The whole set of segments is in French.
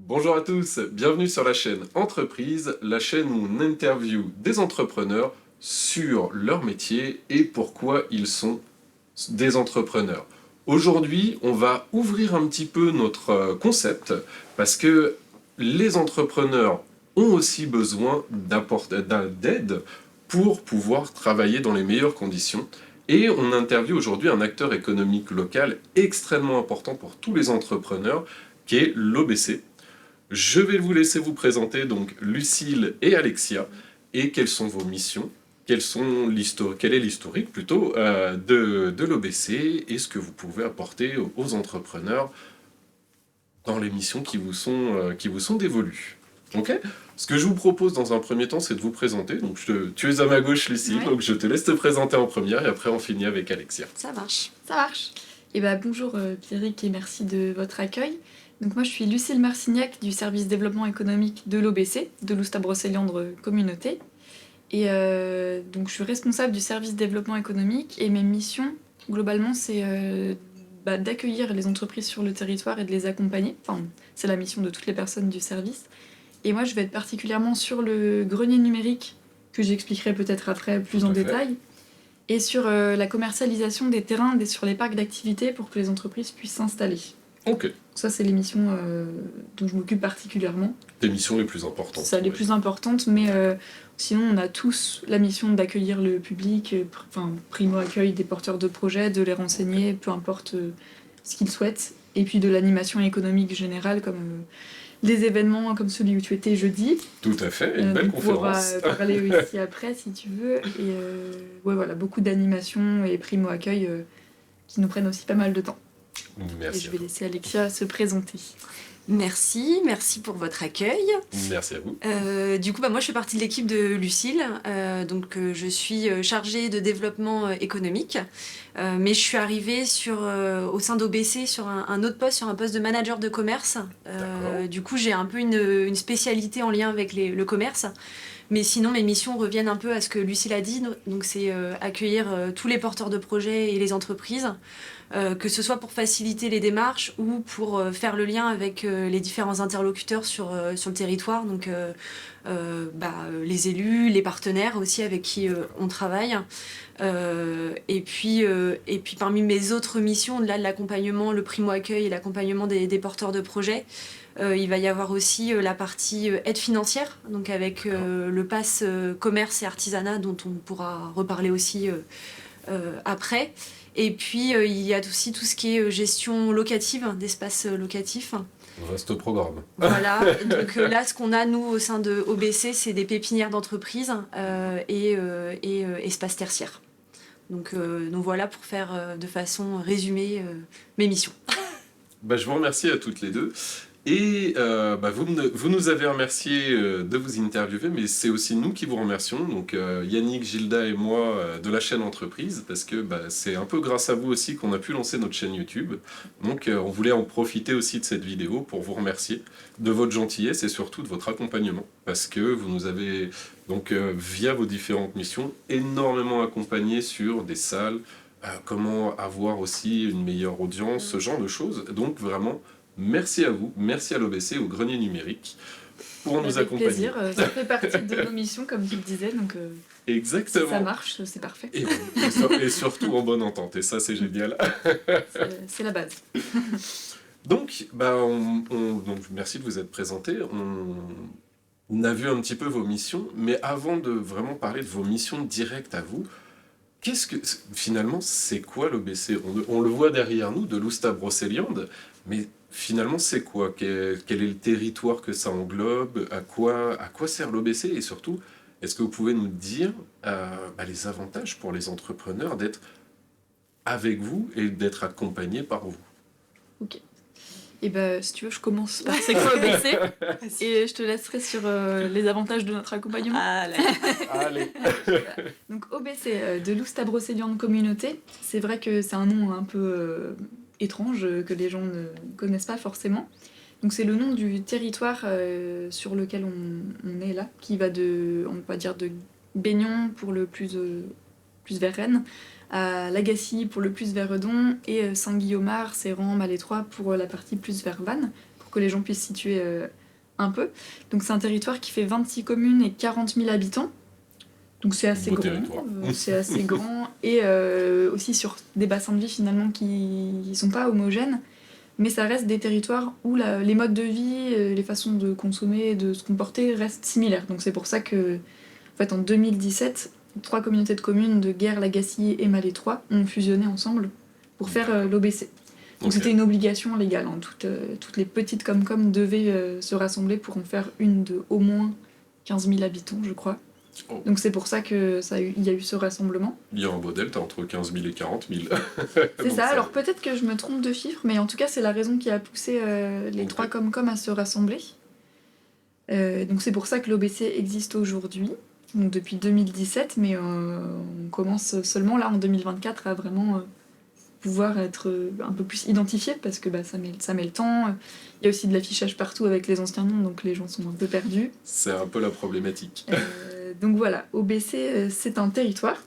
Bonjour à tous, bienvenue sur la chaîne Entreprise, la chaîne où on interviewe des entrepreneurs sur leur métier et pourquoi ils sont des entrepreneurs. Aujourd'hui, on va ouvrir un petit peu notre concept parce que les entrepreneurs ont aussi besoin d'aide pour pouvoir travailler dans les meilleures conditions. Et on interviewe aujourd'hui un acteur économique local extrêmement important pour tous les entrepreneurs, qui est l'OBC. Je vais vous laisser vous présenter donc Lucille et Alexia et quelles sont vos missions, quel est l'historique plutôt de l'OBC et ce que vous pouvez apporter aux entrepreneurs dans les missions qui vous sont dévolues. Ok. Ce que je vous propose dans un premier temps, c'est de vous présenter. Donc tu es à ma gauche, Lucille, Ouais. donc je te laisse te présenter en première et après on finit avec Alexia. Ça marche. Ça marche. Et bonjour Pierrick et merci de votre accueil. Donc moi je suis Lucille Marcignac du service développement économique de l'OBC, de l'Oustabrosseliandre Communauté. Et donc je suis responsable du service développement économique et mes missions globalement c'est d'accueillir les entreprises sur le territoire et de les accompagner. Enfin c'est la mission de toutes les personnes du service. Et moi je vais être particulièrement sur le grenier numérique que j'expliquerai peut-être après plus Tout en à fait. détail. Et sur la commercialisation des terrains sur les parcs d'activités pour que les entreprises puissent s'installer. Ok. Ça, c'est les missions dont je m'occupe particulièrement. Tes missions les plus importantes. C'est les ouais. plus importantes, mais sinon, on a tous la mission d'accueillir le public, primo-accueil des porteurs de projets, de les renseigner, peu importe ce qu'ils souhaitent, et puis de l'animation économique générale, comme des événements comme celui où tu étais jeudi. Tout à fait, une belle On pourra conférence. parler aussi après si tu veux. Et ouais, voilà, beaucoup d'animation et primo-accueil qui nous prennent aussi pas mal de temps. Et Merci je à vais vous. laisser Alexia se présenter. Merci pour votre accueil. Merci à vous. Du coup, moi je fais partie de l'équipe de Lucille, je suis chargée de développement économique, mais je suis arrivée au sein d'OBC sur un autre poste, sur un poste de manager de commerce. D'accord. Du coup, j'ai un peu une spécialité en lien avec le commerce. Mais sinon, mes missions reviennent un peu à ce que Lucille a dit. Donc, c'est accueillir tous les porteurs de projets et les entreprises, que ce soit pour faciliter les démarches ou pour faire le lien avec les différents interlocuteurs sur le territoire. Donc, les élus, les partenaires aussi avec qui on travaille. Et puis, parmi mes autres missions, au-delà de l'accompagnement, le primo-accueil et l'accompagnement des porteurs de projets, il va y avoir aussi la partie aide financière, donc avec le pass commerce et artisanat dont on pourra reparler aussi après. Et puis il y a aussi tout ce qui est gestion locative, d'espaces locatifs. Vaste programme. Voilà, donc là ce qu'on a nous au sein de OBC, c'est des pépinières d'entreprise et espaces tertiaires. Donc voilà pour faire de façon résumée mes missions. Je vous remercie à toutes les deux. Et vous nous avez remercié de vous interviewer, mais c'est aussi nous qui vous remercions, donc Yannick, Gilda et moi de la chaîne Entreprise, parce que c'est un peu grâce à vous aussi qu'on a pu lancer notre chaîne YouTube. Donc on voulait en profiter aussi de cette vidéo pour vous remercier de votre gentillesse et surtout de votre accompagnement, parce que vous nous avez, donc via vos différentes missions, énormément accompagnés sur des salles, comment avoir aussi une meilleure audience, ce genre de choses. Donc vraiment, merci à vous, merci à l'OBC, au Grenier Numérique, pour nous Avec accompagner. plaisir, ça fait partie de nos missions, comme tu le disais, donc si Exactement. ça marche, c'est parfait. Et surtout en bonne entente, et ça c'est génial. C'est la base. Donc, donc, merci de vous être présenté. On a vu un petit peu vos missions, mais avant de vraiment parler de vos missions directes à vous, finalement, c'est quoi l'OBC? On le voit derrière nous, de l'Oustabrosseliande, mais finalement, c'est quoi? Quel est le territoire que ça englobe? À quoi sert l'OBC? Et surtout, est-ce que vous pouvez nous dire les avantages pour les entrepreneurs d'être avec vous et d'être accompagnés par vous? Ok. Et si tu veux, je commence par c'est quoi OBC et je te laisserai sur les avantages de notre accompagnement. Allez. Donc OBC, de l'Oustabrosseliande Communauté, c'est vrai que c'est un nom un peu étrange que les gens ne connaissent pas forcément. Donc c'est le nom du territoire sur lequel on est là, qui va on va dire de Baignon pour le plus vers Rennes, à Lagacy pour le plus vers Redon, et Saint-Guillaumard, Séran, Malétroit pour la partie plus vers Vannes, pour que les gens puissent situer un peu. Donc c'est un territoire qui fait 26 communes et 40 000 habitants. Donc c'est assez Beau grand. territoire. C'est assez grand. Et aussi sur des bassins de vie finalement qui sont pas homogènes. Mais ça reste des territoires où les modes de vie, les façons de consommer, de se comporter restent similaires. Donc c'est pour ça que, en fait, en 2017, 3 communautés de communes de Guerre, Lagacilly et Malétroit ont fusionné ensemble pour faire l'OBC. Donc Ok. c'était une obligation légale. Hein. Toutes les petites Comcom devaient se rassembler pour en faire une de au moins 15 000 habitants, je crois. Oh. Donc c'est pour ça qu'il y a eu ce rassemblement. Il y a un beau delta entre 15 000 et 40 000. C'est ça, alors peut-être que je me trompe de chiffre, mais en tout cas c'est la raison qui a poussé les Ok. 3 Comcom à se rassembler. Donc c'est pour ça que l'OBC existe aujourd'hui, donc depuis 2017, mais on commence seulement là en 2024 à vraiment pouvoir être un peu plus identifié parce que ça met le temps. Il y a aussi de l'affichage partout avec les anciens noms, donc les gens sont un peu perdus. C'est un peu la problématique. Donc voilà, OBC c'est un territoire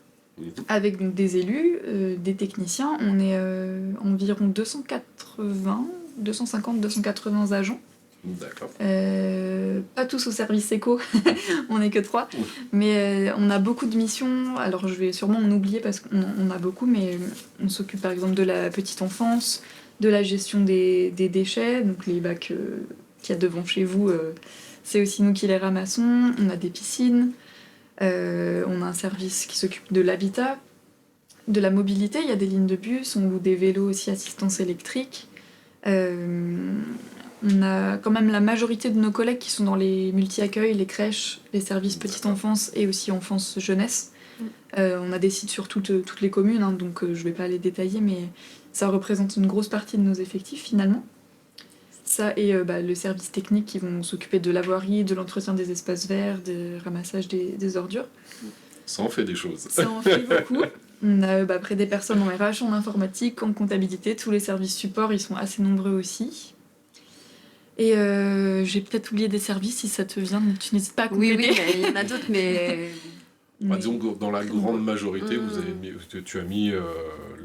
avec donc, des élus, des techniciens. On est environ 250, 280 agents. D'accord. Pas tous au service éco, on n'est que 3. Oui. Mais on a beaucoup de missions. Alors je vais sûrement en oublier parce qu'on a beaucoup, mais on s'occupe par exemple de la petite enfance, de la gestion des déchets, donc les bacs qu'il y a devant chez vous, c'est aussi nous qui les ramassons. On a des piscines, on a un service qui s'occupe de l'habitat, de la mobilité, il y a des lignes de bus, on loue des vélos aussi assistance électrique. On a quand même la majorité de nos collègues qui sont dans les multi-accueils, les crèches, les services petite enfance et aussi enfance-jeunesse. On a des sites sur toutes les communes, hein, donc je vais pas les détailler, mais ça représente une grosse partie de nos effectifs finalement. Ça et le service technique qui vont s'occuper de la voirie, de l'entretien des espaces verts, du ramassage des ordures. Ça en fait des choses. Ça en fait beaucoup. On a après des personnes en RH, en informatique, en comptabilité, tous les services support, ils sont assez nombreux aussi. Et j'ai peut-être oublié des services, si ça te vient, donc tu n'hésites pas à compléter. Oui, mais il y en a d'autres, mais... Disons que dans la grande majorité, Mmh. tu as mis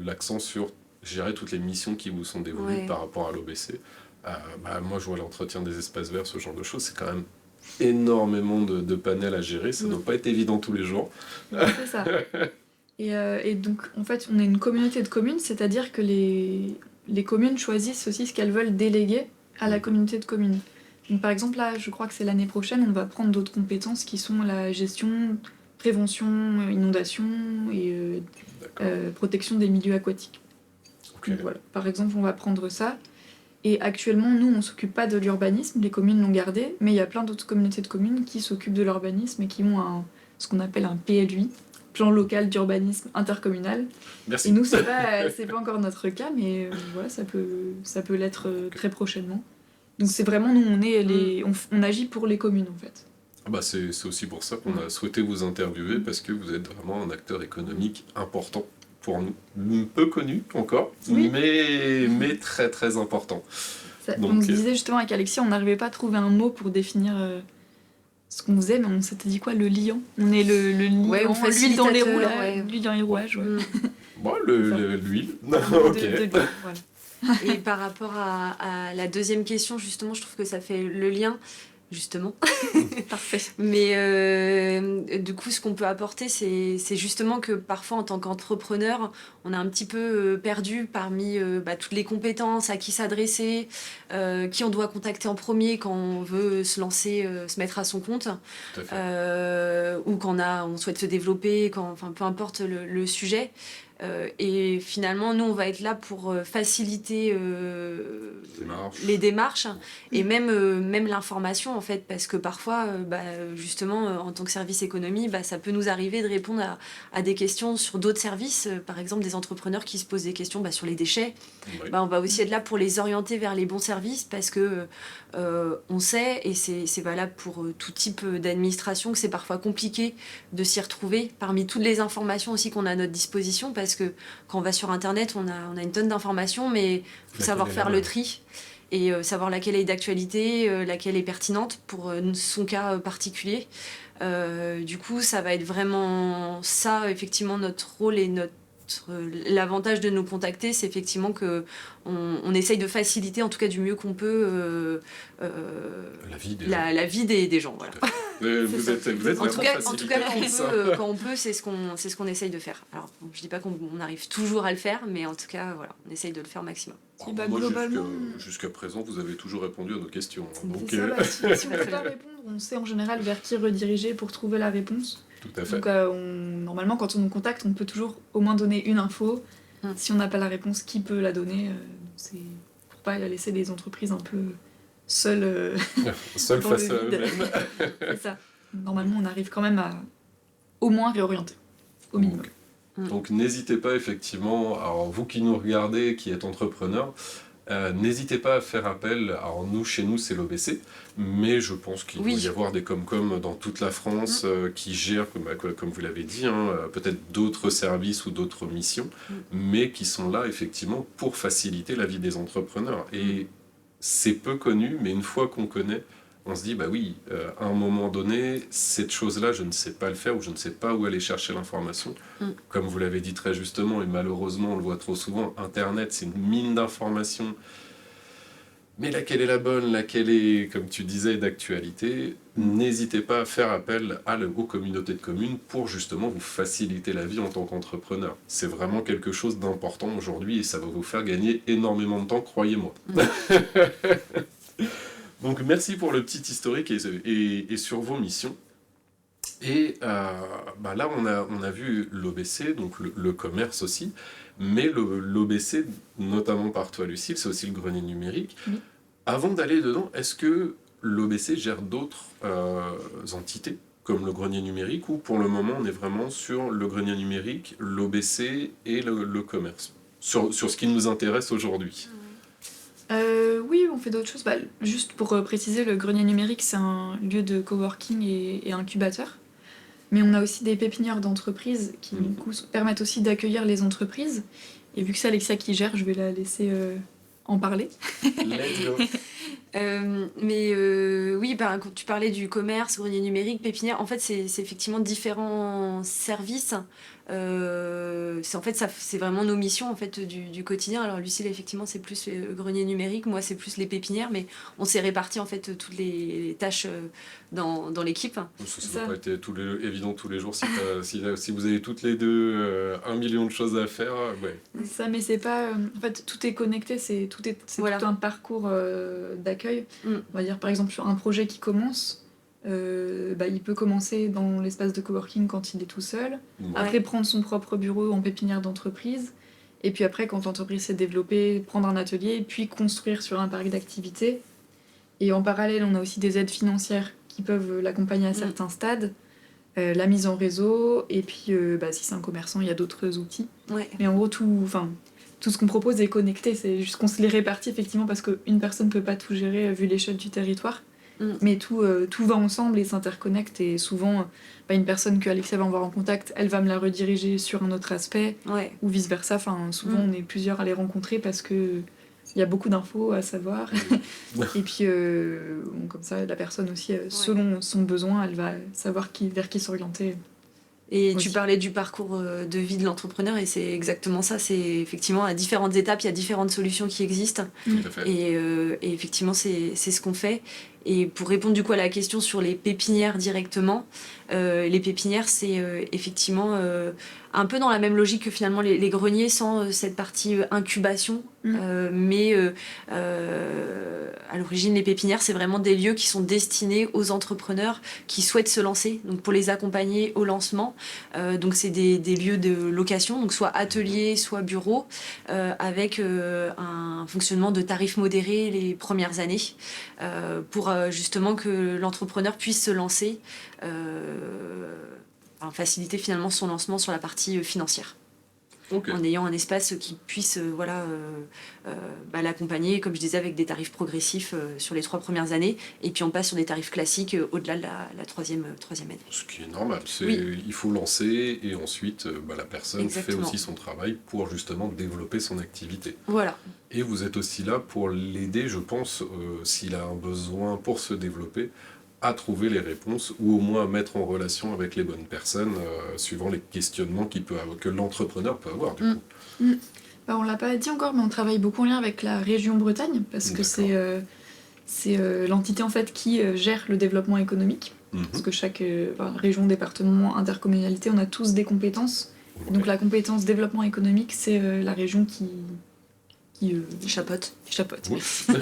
l'accent sur gérer toutes les missions qui vous sont dévolues Ouais. par rapport à l'OBC. Moi, je vois l'entretien des espaces verts, ce genre de choses, c'est quand même énormément de panels à gérer. Ça ne doit pas être évident tous les jours. C'est ça. Et donc, en fait, on est une communauté de communes, c'est-à-dire que les communes choisissent aussi ce qu'elles veulent déléguer à la communauté de communes. Donc, par exemple, là, je crois que c'est l'année prochaine, on va prendre d'autres compétences qui sont la gestion, prévention, inondation et protection des milieux aquatiques. Ok. Donc, voilà. Par exemple, on va prendre ça. Et actuellement, nous, on s'occupe pas de l'urbanisme, les communes l'ont gardé, mais il y a plein d'autres communautés de communes qui s'occupent de l'urbanisme et qui ont ce qu'on appelle un PLUI, plan local d'urbanisme intercommunal. Merci. Et nous, c'est pas encore notre cas, mais voilà, ça peut l'être très prochainement. Donc c'est vraiment, nous, on agit pour les communes, en fait. C'est aussi pour ça qu'on a souhaité vous interviewer, parce que vous êtes vraiment un acteur économique important pour nous. Peu connu encore, Oui. mais très très important. Donc, on se disait justement avec Alexis, on n'arrivait pas à trouver un mot pour définir ce qu'on faisait, mais on s'était dit quoi, le liant. On est le liant, Ouais, on l'huile dans les roues, facilitateur, ouais. l'huile dans les rouages. Ouais. L'huile. De Ok. l'huile, voilà. Et par rapport à la deuxième question, justement, je trouve que ça fait le lien, justement. Parfait. Mais du coup, ce qu'on peut apporter, c'est justement que parfois, en tant qu'entrepreneur, on est un petit peu perdu parmi toutes les compétences, à qui s'adresser, qui on doit contacter en premier quand on veut se lancer, se mettre à son compte, Tout à fait. ou quand on souhaite se développer, peu importe le sujet. Et finalement, nous, on va être là pour faciliter les démarches et même l'information, en fait, parce que parfois, justement, en tant que service économie, ça peut nous arriver de répondre à des questions sur d'autres services, par exemple des entrepreneurs qui se posent des questions sur les déchets. Oui. On va aussi être là pour les orienter vers les bons services, parce que on sait, et c'est valable pour tout type d'administration, que c'est parfois compliqué de s'y retrouver parmi toutes les informations aussi qu'on a à notre disposition, parce que quand on va sur Internet, on a une tonne d'informations, mais il faut savoir faire le tri et savoir laquelle est d'actualité, laquelle est pertinente pour son cas particulier. Du coup, ça va être vraiment ça, effectivement, notre rôle et l'avantage de nous contacter, c'est effectivement que on essaye de faciliter, en tout cas du mieux qu'on peut, la vie des gens. Voilà. Vous êtes En tout cas, facilitatrice. quand on peut, c'est ce qu'on essaye de faire. Alors, bon, je dis pas qu'on arrive toujours à le faire, mais en tout cas, voilà, on essaye de le faire au maximum. Bah, Moi, globalement, jusqu'à présent, vous avez toujours répondu à nos questions. Donc, c'est ça, bah, si on ne peut pas répondre, on sait en général vers qui rediriger pour trouver la réponse. tout à fait. Donc normalement, quand on nous contacte, on peut toujours au moins donner une info. Si on n'a pas la réponse, qui peut la donner c'est pour pas laisser les entreprises un peu seules. Seule dans face le à vide. eux-mêmes. C'est ça. Normalement, on arrive quand même à au moins réorienter, au minimum. Donc n'hésitez pas effectivement, alors vous qui nous regardez, qui êtes entrepreneur, n'hésitez pas à faire appel, alors chez nous c'est l'OBC, mais je pense qu'il doit y avoir des Comcom dans toute la France qui gèrent, comme vous l'avez dit, peut-être d'autres services ou d'autres missions, mais qui sont là effectivement pour faciliter la vie des entrepreneurs. Et c'est peu connu, mais une fois qu'on connaît, on se dit, bah oui, à un moment donné, cette chose-là, je ne sais pas le faire ou je ne sais pas où aller chercher l'information. Comme vous l'avez dit très justement, et malheureusement, on le voit trop souvent, Internet, c'est une mine d'informations. Mais laquelle est la bonne, laquelle est, comme tu disais, d'actualité, n'hésitez pas à faire appel aux communautés de communes pour justement vous faciliter la vie en tant qu'entrepreneur. C'est vraiment quelque chose d'important aujourd'hui et ça va vous faire gagner énormément de temps, croyez-moi. Donc merci pour le petit historique et sur vos missions. Et là, on a vu l'OBC, donc le commerce aussi, mais l'OBC, notamment par toi, Lucille, c'est aussi le grenier numérique. Oui. Avant d'aller dedans, est-ce que l'OBC gère d'autres entités, comme le grenier numérique, ou pour le moment, on est vraiment sur le grenier numérique, l'OBC et le commerce, sur ce qui nous intéresse aujourd'hui? Oui, on fait d'autres choses. Bah, juste pour préciser, le grenier numérique, c'est un lieu de coworking et incubateur. Mais on a aussi des pépinières d'entreprises qui du coup, permettent aussi d'accueillir les entreprises. Et vu que c'est Alexia qui gère, je vais la laisser en parler. Let's go. Oui, quand tu parlais du commerce, grenier numérique, pépinière, en fait, c'est effectivement différents services. C'est vraiment nos missions en fait du quotidien. Alors Lucille, effectivement, c'est plus le grenier numérique, moi c'est plus les pépinières, mais on s'est réparti en fait toutes les tâches dans l'équipe. Ça n'a pas été évident tous les jours si vous avez toutes les deux 1 million de choses à faire. Ouais. Ça, mais c'est pas. En fait, tout est connecté, c'est Voilà. tout un parcours d'accueil. On va dire par exemple sur un projet qui commence. Il peut commencer dans l'espace de coworking quand il est tout seul, après prendre son propre bureau en pépinière d'entreprise, et puis après quand l'entreprise s'est développée, prendre un atelier, et puis construire sur un parc d'activités. Et en parallèle, on a aussi des aides financières qui peuvent l'accompagner à certains stades, la mise en réseau, et puis si c'est un commerçant, il y a d'autres outils. Ouais. Mais en gros, tout ce qu'on propose est connecté, c'est juste qu'on se les répartit effectivement parce qu'une personne ne peut pas tout gérer vu l'échelle du territoire. Mais tout va ensemble et s'interconnecte, et souvent une personne que Alexia va avoir en contact, elle va me la rediriger sur un autre aspect, ou vice versa. Souvent on est plusieurs à les rencontrer parce que il y a beaucoup d'infos à savoir. Et puis comme ça la personne aussi selon son besoin, elle va savoir vers qui s'orienter. Et tu parlais du parcours de vie de l'entrepreneur, et c'est exactement ça. C'est effectivement à différentes étapes, il y a différentes solutions qui existent. Tout à fait. Et effectivement, c'est ce qu'on fait. Et pour répondre du coup à la question sur les pépinières directement, les pépinières, c'est effectivement un peu dans la même logique que finalement les greniers, sans cette partie incubation. Mais à l'origine, les pépinières, c'est vraiment des lieux qui sont destinés aux entrepreneurs qui souhaitent se lancer, donc pour les accompagner au lancement. Donc c'est des lieux de location, donc soit atelier, soit bureau, avec un fonctionnement de tarifs modérés les premières années, pour justement que l'entrepreneur puisse se lancer, faciliter finalement son lancement sur la partie financière. Okay. En ayant un espace qui puisse l'accompagner, comme je disais, avec des tarifs progressifs sur les 3 premières années, et puis on passe sur des tarifs classiques au-delà de la troisième année. Ce qui est normal, il faut lancer, et ensuite la personne fait aussi son travail pour justement développer son activité. Voilà. Et vous êtes aussi là pour l'aider, je pense, s'il a un besoin pour se développer, à trouver les réponses ou au moins à mettre en relation avec les bonnes personnes suivant les questionnements que l'entrepreneur peut avoir du coup. Bah, on l'a pas dit encore, mais on travaille beaucoup en lien avec la région Bretagne, parce que c'est l'entité en fait qui gère le développement économique. Parce que chaque région, département, intercommunalité, on a tous des compétences. Et donc la compétence développement économique, c'est la région qui Chapote. chapeaute. Oui. C'est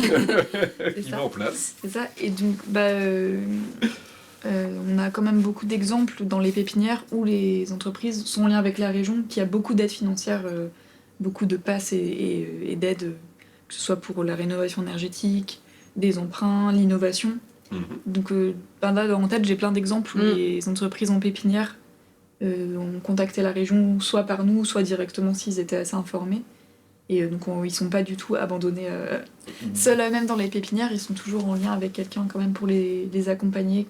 Qui ça. met en place. C'est ça. Et donc, on a quand même beaucoup d'exemples dans les pépinières où les entreprises sont en lien avec la région, qui a beaucoup d'aides financières, beaucoup de passes et d'aides, que ce soit pour la rénovation énergétique, des emprunts, l'innovation. Donc là, en tête, j'ai plein d'exemples où les entreprises en pépinière ont contacté la région, soit par nous, soit directement s'ils étaient assez informés. Et donc ils sont pas du tout abandonnés seuls, même dans les pépinières, ils sont toujours en lien avec quelqu'un quand même pour les accompagner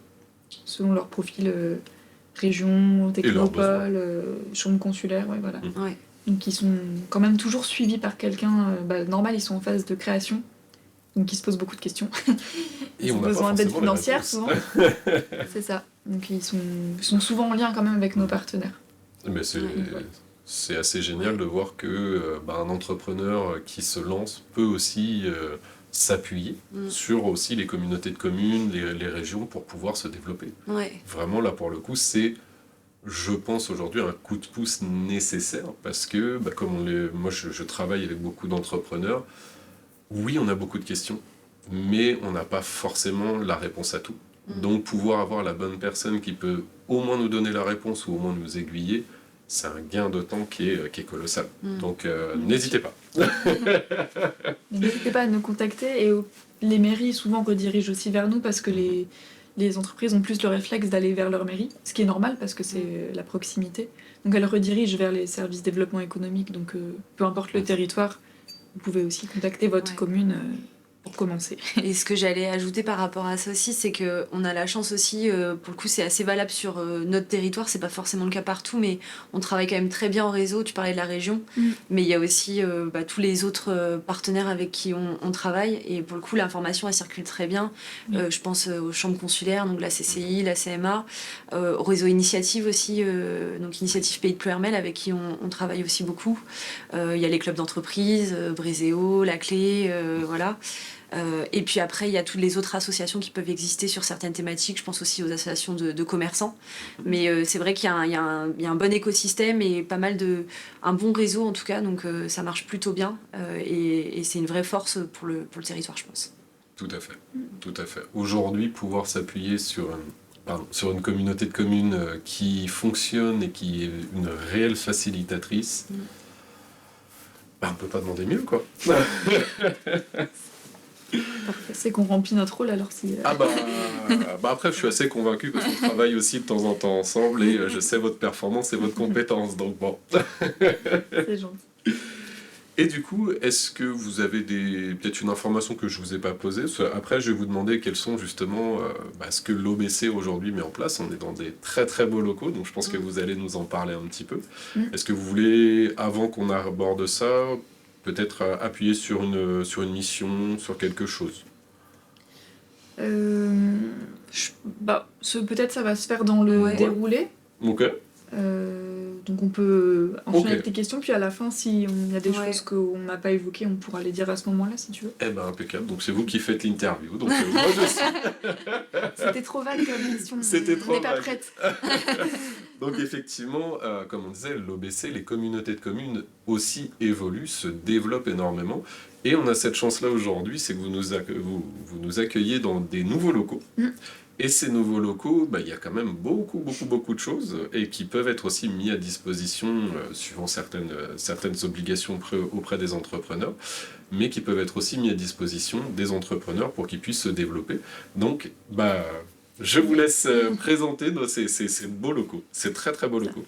selon leur profil, région, technopole, chambre consulaire, ouais, voilà. Ouais. Donc ils sont quand même toujours suivis par quelqu'un, normal, ils sont en phase de création, donc ils se posent beaucoup de questions. Ils ont besoin d'aide financière souvent. C'est ça. Donc ils sont souvent en lien quand même avec nos partenaires. Mais c'est assez génial de voir que un entrepreneur qui se lance peut aussi s'appuyer sur aussi les communautés de communes, les régions pour pouvoir se développer. Ouais. Vraiment, là, pour le coup, c'est, je pense aujourd'hui, un coup de pouce nécessaire parce que, moi, je travaille avec beaucoup d'entrepreneurs. Oui, on a beaucoup de questions, mais on n'a pas forcément la réponse à tout. Donc, pouvoir avoir la bonne personne qui peut au moins nous donner la réponse ou au moins nous aiguiller, c'est un gain de temps qui est colossal. Donc, n'hésitez pas. N'hésitez pas à nous contacter, et les mairies souvent redirigent aussi vers nous parce que les entreprises ont plus le réflexe d'aller vers leur mairie, ce qui est normal parce que c'est la proximité. Donc elles redirigent vers les services développement économique, donc peu importe le territoire, vous pouvez aussi contacter votre commune pour commencer. Et ce que j'allais ajouter par rapport à ça aussi, c'est qu'on a la chance aussi, pour le coup c'est assez valable sur notre territoire, c'est pas forcément le cas partout, mais on travaille quand même très bien en réseau, tu parlais de la région, mais il y a aussi tous les autres partenaires avec qui on travaille, et pour le coup l'information elle circule très bien. Je pense aux chambres consulaires, donc la CCI, la CMA, au réseau Initiative aussi, donc Initiative Pays de Ploërmel avec qui on travaille aussi beaucoup. Il y a les clubs d'entreprise, Bréséo, La Clé, voilà. Et puis après, il y a toutes les autres associations qui peuvent exister sur certaines thématiques. Je pense aussi aux associations de commerçants. Mais c'est vrai qu'il y a un bon écosystème et un bon réseau en tout cas. Donc ça marche plutôt bien. Et c'est une vraie force pour le territoire, je pense. Tout à fait. Tout à fait. Aujourd'hui, pouvoir s'appuyer sur une communauté de communes qui fonctionne et qui est une réelle facilitatrice, on ne peut pas demander mieux, quoi. Parfait. C'est qu'on remplit notre rôle alors si... Après, je suis assez convaincu parce qu'on travaille aussi de temps en temps ensemble et je sais votre performance et votre compétence, donc bon. C'est gentil. Et du coup, est-ce que vous avez peut-être une information que je ne vous ai pas posée? Après, je vais vous demander quels sont justement ce que l'OBC aujourd'hui met en place. On est dans des très très beaux locaux, donc je pense que vous allez nous en parler un petit peu. Est-ce que vous voulez, avant qu'on aborde ça, peut-être appuyer sur une mission, sur quelque chose? Peut-être ça va se faire dans le déroulé. Ok. Donc on peut enchaîner avec tes questions, puis à la fin, s'il y a des choses qu'on n'a pas évoquées, on pourra les dire à ce moment-là, si tu veux. Eh ben impeccable, donc c'est vous qui faites l'interview, donc moi je sais. C'était trop vague comme question, C'était trop on n'est pas vague. prête. Donc effectivement, comme on disait, l'OBC, les communautés de communes aussi évoluent, se développent énormément, et on a cette chance-là aujourd'hui, c'est que vous nous accueillez dans des nouveaux locaux. Et ces nouveaux locaux, il y a quand même beaucoup de choses et qui peuvent être aussi mis à disposition suivant certaines obligations auprès des entrepreneurs, mais qui peuvent être aussi mis à disposition des entrepreneurs pour qu'ils puissent se développer. Donc, je vous laisse présenter ces beaux locaux. C'est très très beaux locaux.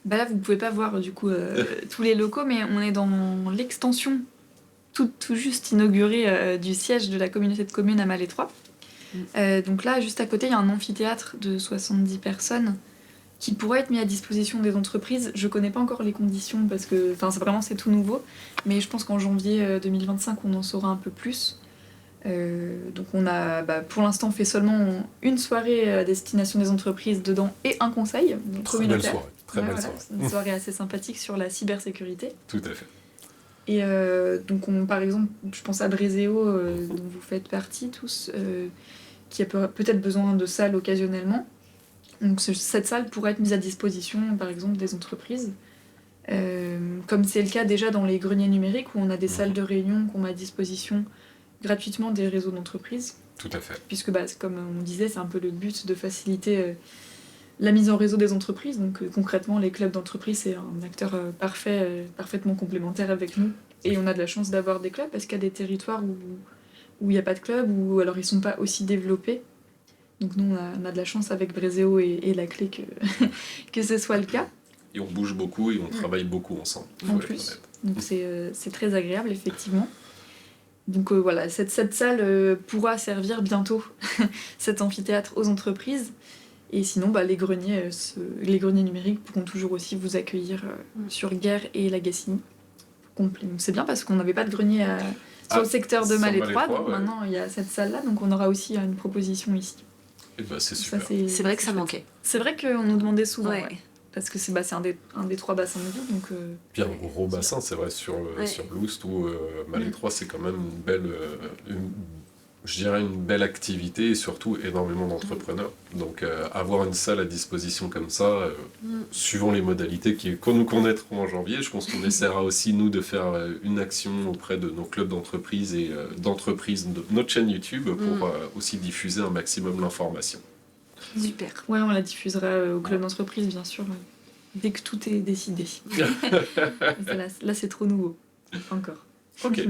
Là, vous pouvez pas voir du coup tous les locaux, mais on est dans l'extension tout juste inaugurée du siège de la communauté de communes à Malétroit. Donc là, juste à côté, il y a un amphithéâtre de 70 personnes qui pourrait être mis à disposition des entreprises. Je connais pas encore les conditions parce que c'est tout nouveau, mais je pense qu'en janvier 2025, on en saura un peu plus. Donc on a pour l'instant fait seulement une soirée à destination des entreprises dedans et un conseil donc Très belle communautaire. soirée. Très belle soirée. C'est une soirée assez sympathique sur la cybersécurité. Tout à fait. Et donc par exemple, je pense à Bréséo, dont vous faites partie tous, qui a peut-être besoin de salles occasionnellement. Donc cette salle pourrait être mise à disposition, par exemple, des entreprises. Comme c'est le cas déjà dans les greniers numériques, où on a des salles de réunion qu'on met à disposition gratuitement des réseaux d'entreprises. Tout à fait. Puisque, comme on disait, c'est un peu le but de faciliter la mise en réseau des entreprises. Donc concrètement, les clubs d'entreprise, c'est un acteur parfaitement complémentaire avec nous. Et on a de la chance d'avoir des clubs, parce qu'il y a des territoires où il n'y a pas de club, ou alors ils ne sont pas aussi développés. Donc nous, on a de la chance avec Bréséo et la clé que ce soit le cas. Et on bouge beaucoup et on travaille beaucoup ensemble. En plus. Donc c'est très agréable, effectivement. Donc voilà, cette salle pourra servir bientôt, cet amphithéâtre, aux entreprises. Et sinon, les greniers numériques pourront toujours aussi vous accueillir sur Guerre et la Gacilly. Complet. Donc c'est bien, parce qu'on n'avait pas de grenier sur le secteur de Malétroit. Donc maintenant, il y a cette salle-là, donc on aura aussi une proposition ici. Et c'est super. C'est vrai que ça manquait. C'est vrai qu'on nous demandait souvent. Ouais. Ouais. Parce que c'est un des 3 bassins de vie. Donc, Puis un gros bassin, c'est vrai, sur Loust, où Malétroit, c'est quand même une belle activité, et surtout énormément d'entrepreneurs. Donc avoir une salle à disposition comme ça, suivant les modalités qu'on nous connaîtront en janvier, je pense qu'on essaiera aussi, nous, de faire une action auprès de nos clubs d'entreprise et d'entreprises de notre chaîne YouTube pour aussi diffuser un maximum l'information. Super. Ouais, on la diffusera au club d'entreprise, bien sûr, dès que tout est décidé. Là, c'est trop nouveau. Encore. Ok.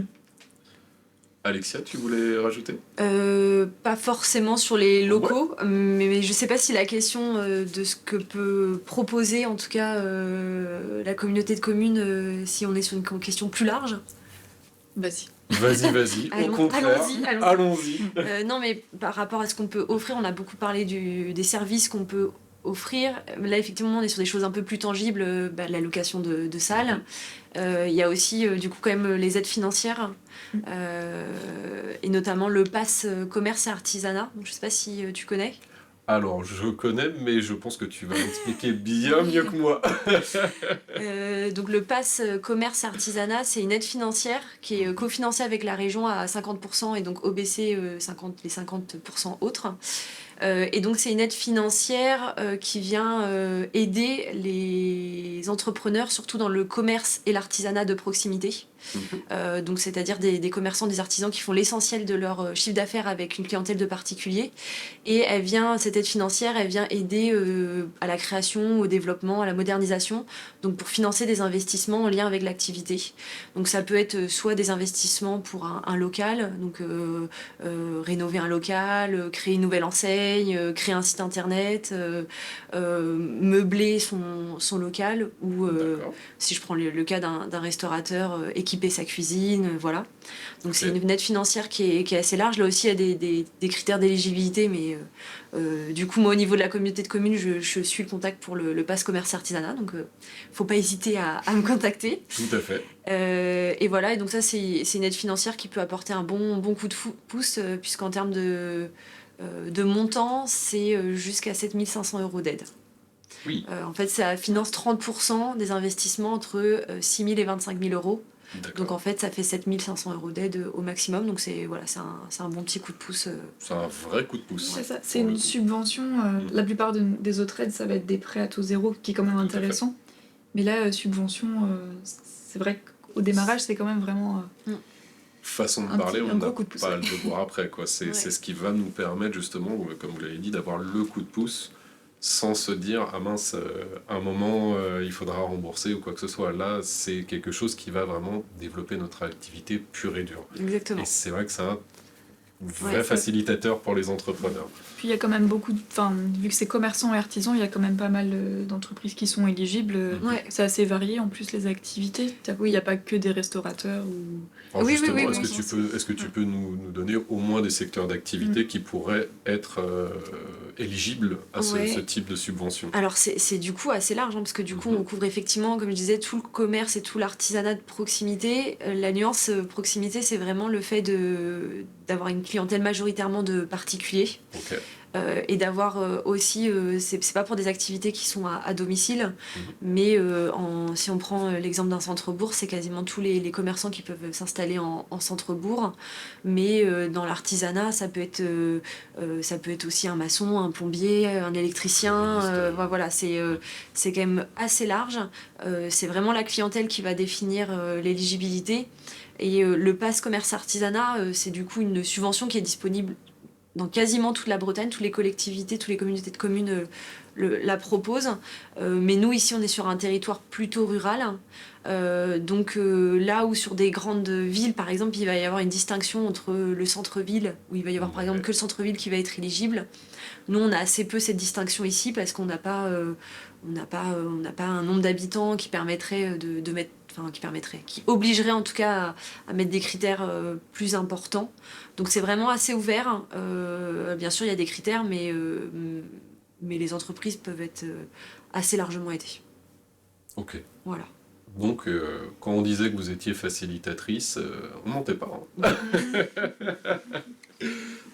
Alexia, tu voulais rajouter ? Pas forcément sur les locaux, mais je sais pas si la question de ce que peut proposer, en tout cas, la communauté de communes, si on est sur une question plus large. Vas-y. Vas-y. Au contraire, allons-y. Non, mais par rapport à ce qu'on peut offrir, on a beaucoup parlé des services qu'on peut offrir. Là, effectivement, on est sur des choses un peu plus tangibles, la location de salles. Il y a aussi, du coup, quand même, les aides financières, et notamment le pass commerce et artisanat. Je sais pas si tu connais. Alors, je connais, mais je pense que tu vas m'expliquer bien mieux que moi. Donc le pass commerce et artisanat, c'est une aide financière qui est cofinancée avec la région à 50% et donc OBC les 50% autres. Et donc c'est une aide financière qui vient aider les entrepreneurs, surtout dans le commerce et l'artisanat de proximité. Donc c'est-à-dire des commerçants, des artisans qui font l'essentiel de leur chiffre d'affaires avec une clientèle de particuliers. Et cette aide financière, elle vient aider à la création, au développement, à la modernisation, donc pour financer des investissements en lien avec l'activité. Donc ça peut être soit des investissements pour un local, donc rénover un local, créer une nouvelle enseigne, créer un site internet, meubler son local, ou si je prends le cas d'un restaurateur, équiper sa cuisine, voilà. Donc c'est une aide financière qui est assez large. Là aussi, il y a des critères d'éligibilité, mais du coup, moi, au niveau de la communauté de communes, je suis le contact pour le pass commerce artisanat, donc faut pas hésiter à me contacter. Tout à fait. Et voilà, et donc ça, c'est une aide financière qui peut apporter un bon coup de pouce, puisqu'en termes de montant, c'est jusqu'à 7 500 € d'aide. Oui. En fait, ça finance 30% des investissements entre 6 000 et 25 000 €. Donc en fait, ça fait 7 500 € d'aide au maximum. Donc c'est un bon petit coup de pouce. C'est un vrai coup de pouce. C'est ça, c'est une subvention. La plupart des autres aides, ça va être des prêts à taux zéro, qui est quand même intéressant. Mais là, subvention, c'est vrai qu'au démarrage, c'est quand même vraiment... Façon de parler, on n'a coup de pouce, pas à le devoir après, quoi. C'est ce qui va nous permettre, justement, comme vous l'avez dit, d'avoir le coup de pouce sans se dire, ah mince, à un moment, il faudra rembourser ou quoi que ce soit. Là, c'est quelque chose qui va vraiment développer notre activité pure et dure. Exactement. Et c'est vrai que c'est un vrai facilitateur pour les entrepreneurs. Puis il y a quand même beaucoup vu que c'est commerçants et artisans, il y a quand même pas mal d'entreprises qui sont éligibles. C'est assez varié, en plus, les activités. Oui, il n'y a pas que des restaurateurs ou... Alors oui, justement, oui, est-ce que tu peux nous donner au moins des secteurs d'activité qui pourraient être éligibles à ce type de subvention? Alors c'est du coup assez large, parce que du coup on couvre effectivement, comme je disais, tout le commerce et tout l'artisanat de proximité. La nuance proximité, c'est vraiment le fait d'avoir une clientèle majoritairement de particuliers. Ok. Et d'avoir aussi, c'est pas pour des activités qui sont à domicile, mais si on prend l'exemple d'un centre-bourg, c'est quasiment tous les commerçants qui peuvent s'installer en centre-bourg, mais dans l'artisanat, ça peut être aussi un maçon, un plombier, un électricien, voilà, c'est quand même assez large. C'est vraiment la clientèle qui va définir l'éligibilité. Et le pass commerce artisanat, c'est du coup une subvention qui est disponible dans quasiment toute la Bretagne, toutes les collectivités, toutes les communautés de communes la proposent. Mais nous, ici, on est sur un territoire plutôt rural. Donc là où sur des grandes villes, par exemple, il va y avoir une distinction entre le centre-ville, où il va y avoir par exemple que le centre-ville qui va être éligible. Nous, on a assez peu cette distinction ici parce qu'on n'a pas un nombre d'habitants qui permettrait de mettre, enfin qui obligerait en tout cas à mettre des critères plus importants. Donc c'est vraiment assez ouvert. Bien sûr, il y a des critères, mais les entreprises peuvent être assez largement aidées. Ok. Voilà. Donc, quand on disait que vous étiez facilitatrice, on mentait pas. Hein.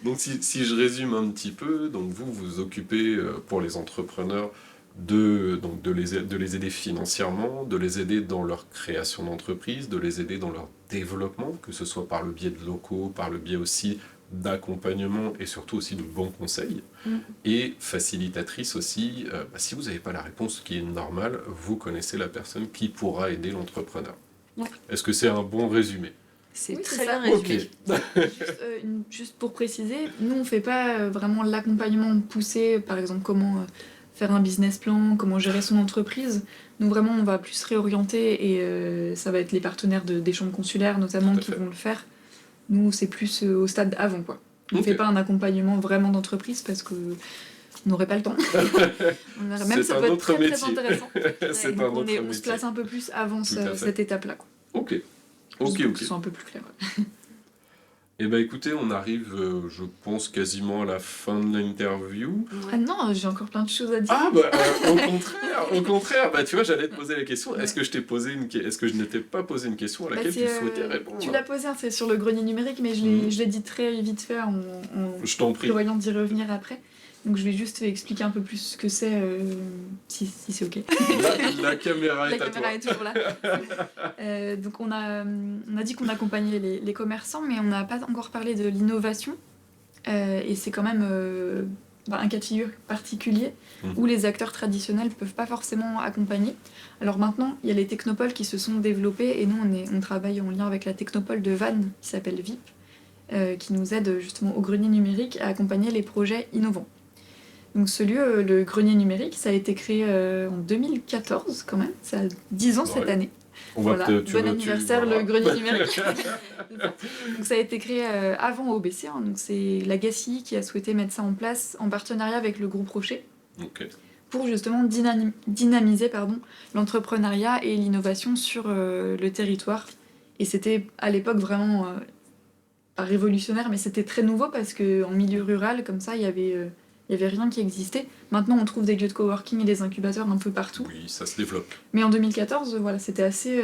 Donc, si je résume un petit peu, donc vous vous occupez pour les entrepreneurs de les aider financièrement, de les aider dans leur création d'entreprise, de les aider dans leur développement, que ce soit par le biais de locaux, par le biais aussi d'accompagnement et surtout aussi de bons conseils. Et facilitatrice aussi, si vous n'avez pas la réponse, ce qui est normal, vous connaissez la personne qui pourra aider l'entrepreneur. Ouais. Est-ce que c'est un bon résumé? C'est Oui, très c'est ça. bien résumé. Juste pour préciser, nous on fait pas vraiment l'accompagnement poussé, par exemple comment faire un business plan, comment gérer son entreprise. Nous vraiment on va plus réorienter et ça va être les partenaires des chambres consulaires notamment qui vont le faire. Nous c'est plus au stade avant quoi. On ne fait pas un accompagnement vraiment d'entreprise parce que on n'aurait pas le temps. Même ça peut être très, très intéressant. C'est un autre métier. On se place un peu plus avant cette étape-là. Quoi. Ok. Pour que ce soit un peu plus clair. Eh bien écoutez, on arrive, je pense, quasiment à la fin de l'interview. Ah non, j'ai encore plein de choses à dire. Ah au contraire, tu vois, j'allais te poser la question. Est-ce que je n'étais pas posé une question à laquelle tu souhaitais répondre? Tu l'as posé, c'est sur le grenier numérique, mais je l'ai dit très vite fait en prévoyant d'y revenir après. Donc je vais juste expliquer un peu plus ce que c'est, si c'est ok. La caméra est à toi. La caméra est toujours là. Donc on a dit qu'on accompagnait les commerçants, mais on n'a pas encore parlé de l'innovation. Et c'est quand même un cas de figure particulier où les acteurs traditionnels ne peuvent pas forcément accompagner. Alors maintenant, il y a les technopoles qui se sont développés et nous on travaille en lien avec la technopole de Vannes qui s'appelle VIP, qui nous aide justement au grenier numérique à accompagner les projets innovants. Donc ce lieu, le grenier numérique, ça a été créé en 2014 quand même, ça a 10 ans cette année. Bon anniversaire le grenier numérique. Donc ça a été créé avant OBC, donc c'est l'Agassi qui a souhaité mettre ça en place en partenariat avec le groupe Rocher. Pour justement dynamiser l'entrepreneuriat et l'innovation sur le territoire. Et c'était à l'époque vraiment pas révolutionnaire, mais c'était très nouveau parce qu'en milieu rural, comme ça, il y avait rien qui existait. Maintenant, on trouve des lieux de coworking et des incubateurs un peu partout. Oui, ça se développe. Mais en 2014, c'était assez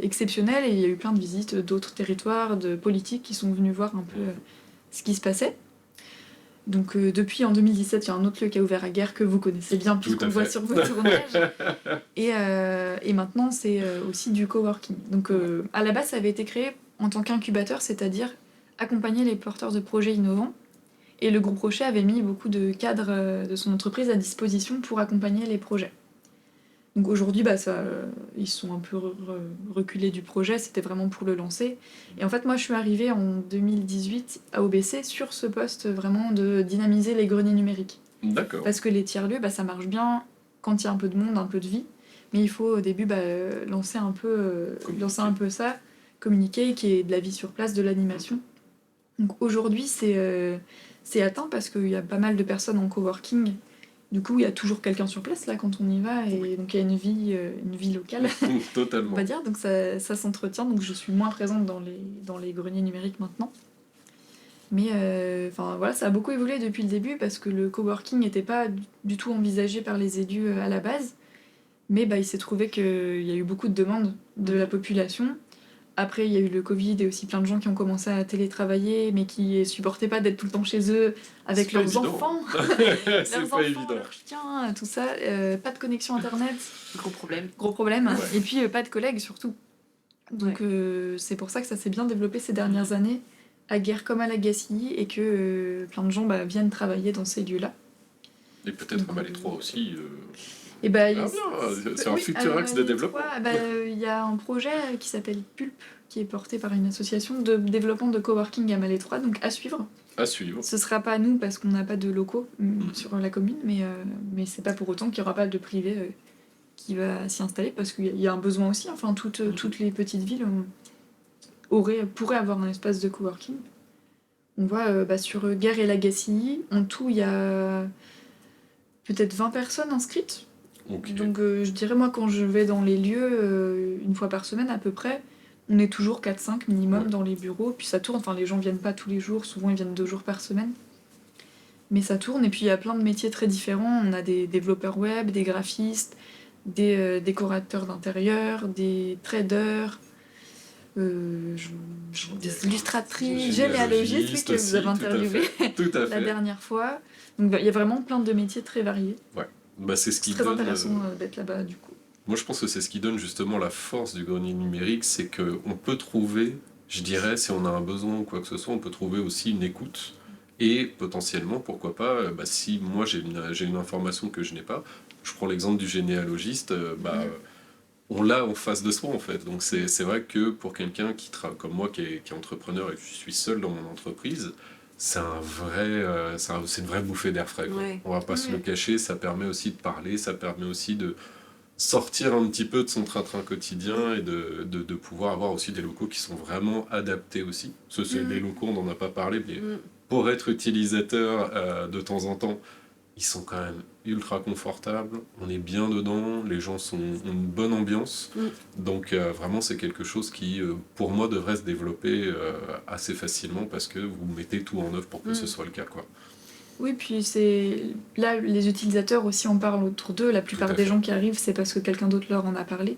exceptionnel et il y a eu plein de visites d'autres territoires, de politiques qui sont venus voir un peu ce qui se passait. Donc depuis, en 2017, il y a un autre lieu qui a ouvert à Guerre que vous connaissez bien puisqu'on voit sur vos tournages. Et maintenant, c'est aussi du coworking. Donc à la base, ça avait été créé en tant qu'incubateur, c'est-à-dire accompagner les porteurs de projets innovants. Et le groupe Rocher avait mis beaucoup de cadres de son entreprise à disposition pour accompagner les projets. Donc aujourd'hui, ils sont un peu reculés du projet, c'était vraiment pour le lancer. Et en fait, moi, je suis arrivée en 2018 à OBC sur ce poste vraiment de dynamiser les greniers numériques. D'accord. Parce que les tiers-lieux, ça marche bien quand il y a un peu de monde, un peu de vie. Mais il faut au début lancer un peu ça, communiquer, qu'il y ait de la vie sur place, de l'animation. Donc aujourd'hui, c'est atteint parce qu'il y a pas mal de personnes en coworking. Du coup, il y a toujours quelqu'un sur place là quand on y va et donc il y a une vie locale. Totalement. On va dire, donc ça s'entretient. Donc je suis moins présente dans les greniers numériques maintenant. Mais ça a beaucoup évolué depuis le début parce que le coworking n'était pas du tout envisagé par les élus à la base. Mais il s'est trouvé qu'il y a eu beaucoup de demandes de la population. Après, il y a eu le Covid et aussi plein de gens qui ont commencé à télétravailler, mais qui supportaient pas d'être tout le temps chez eux avec C'est pas leurs évident. enfants, C'est leurs pas enfants, évident. leurs chiens, tout ça. Pas de connexion internet, Gros problème. gros problème. Ouais. Et puis pas de collègues surtout. Donc c'est pour ça que ça s'est bien développé ces dernières années, à Guerre comme à Lagacilly, et que plein de gens viennent travailler dans ces lieux-là. Et peut-être à Malais 3 aussi. Et bah, Ah bien, c'est un futur axe de développement. Il y a un projet qui s'appelle Pulp, qui est porté par une association de développement de coworking à Malais 3, donc à suivre. À suivre. Ce sera pas nous parce qu'on n'a pas de locaux sur la commune, mais c'est pas pour autant qu'il y aura pas de privé qui va s'y installer, parce qu'il y a un besoin aussi. Enfin, toutes les petites villes pourraient avoir un espace de coworking. On voit sur Guerre et Lagacilly, en tout, il y a peut-être 20 personnes inscrites. Ok. Donc je dirais, moi, quand je vais dans les lieux, une fois par semaine à peu près, on est toujours 4-5 minimum Ouais. dans les bureaux, puis ça tourne, enfin les gens viennent pas tous les jours, souvent ils viennent 2 jours par semaine. Mais ça tourne, et puis il y a plein de métiers très différents, on a des développeurs web, des graphistes, des décorateurs d'intérieur, des traders, des illustratrices, généalogistes, oui, que vous avez interviewé Tout à la fait. dernière fois. Donc il y a vraiment plein de métiers très variés. Bah, c'est ce qui C'est très donne. intéressant d'être là-bas du coup. Moi, je pense que c'est ce qui donne justement la force du grenier numérique, c'est qu'on peut trouver, je dirais, si on a un besoin ou quoi que ce soit, on peut trouver aussi une écoute. Et potentiellement, pourquoi pas, si moi j'ai une information que je n'ai pas, je prends l'exemple du généalogiste, on l'a en face de soi en fait. Donc c'est vrai que pour quelqu'un comme moi qui est entrepreneur et que je suis seul dans mon entreprise, c'est c'est une vraie bouffée d'air frais, quoi. Ouais. On va pas se le Ouais. cacher, ça permet aussi de parler, ça permet aussi de sortir un petit peu de son train-train quotidien et de pouvoir avoir aussi des locaux qui sont vraiment adaptés aussi. Parce que les locaux, on n'en a pas parlé, mais pour être utilisateur de temps en temps, ils sont quand même ultra confortables, on est bien dedans, les gens ont une bonne ambiance. Donc vraiment, c'est quelque chose qui, pour moi, devrait se développer assez facilement parce que vous mettez tout en œuvre pour que ce soit le cas, quoi. Oui, puis c'est là, les utilisateurs aussi en parlent autour d'eux. La plupart à des fait. gens qui arrivent, c'est parce que quelqu'un d'autre leur en a parlé.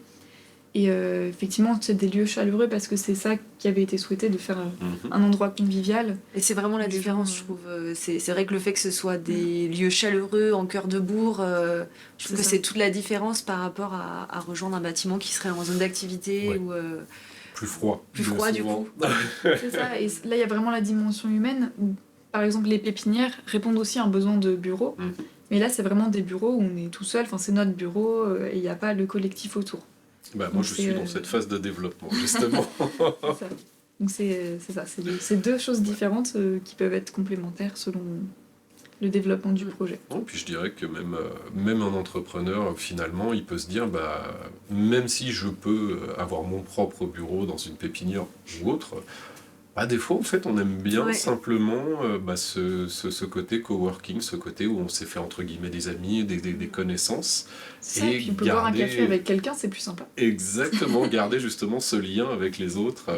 Et effectivement, c'est des lieux chaleureux parce que c'est ça qui avait été souhaité, de faire Mhm. un endroit convivial. Et c'est vraiment la Les différence, gens, je trouve. C'est vrai que le fait que ce soit des lieux chaleureux en cœur de bourg, je trouve C'est que ça. c'est toute la différence par rapport à rejoindre un bâtiment qui serait en zone d'activité Ouais. ou Plus froid. Plus bien froid, du souvent. coup. C'est ça. Et là, il y a vraiment la dimension humaine où, par exemple, les pépinières répondent aussi à un besoin de bureau. Mhm. Mais là, c'est vraiment des bureaux où on est tout seul. Enfin, c'est notre bureau et il n'y a pas le collectif autour. Moi, Donc je c'est, suis dans cette phase de développement, justement. C'est ça. Donc c'est ça. C'est deux choses différentes qui peuvent être complémentaires selon le développement du projet. Non, puis je dirais que même un entrepreneur, finalement, il peut se dire, même si je peux avoir mon propre bureau dans une pépinière ou autre, des fois, en fait, on aime bien Ouais. simplement ce côté coworking, ce côté où on s'est fait, entre guillemets, des amis, des connaissances. C'est ça, Et et puis on peut boire un garder- café avec quelqu'un, c'est plus sympa. Exactement, garder justement ce lien avec les autres.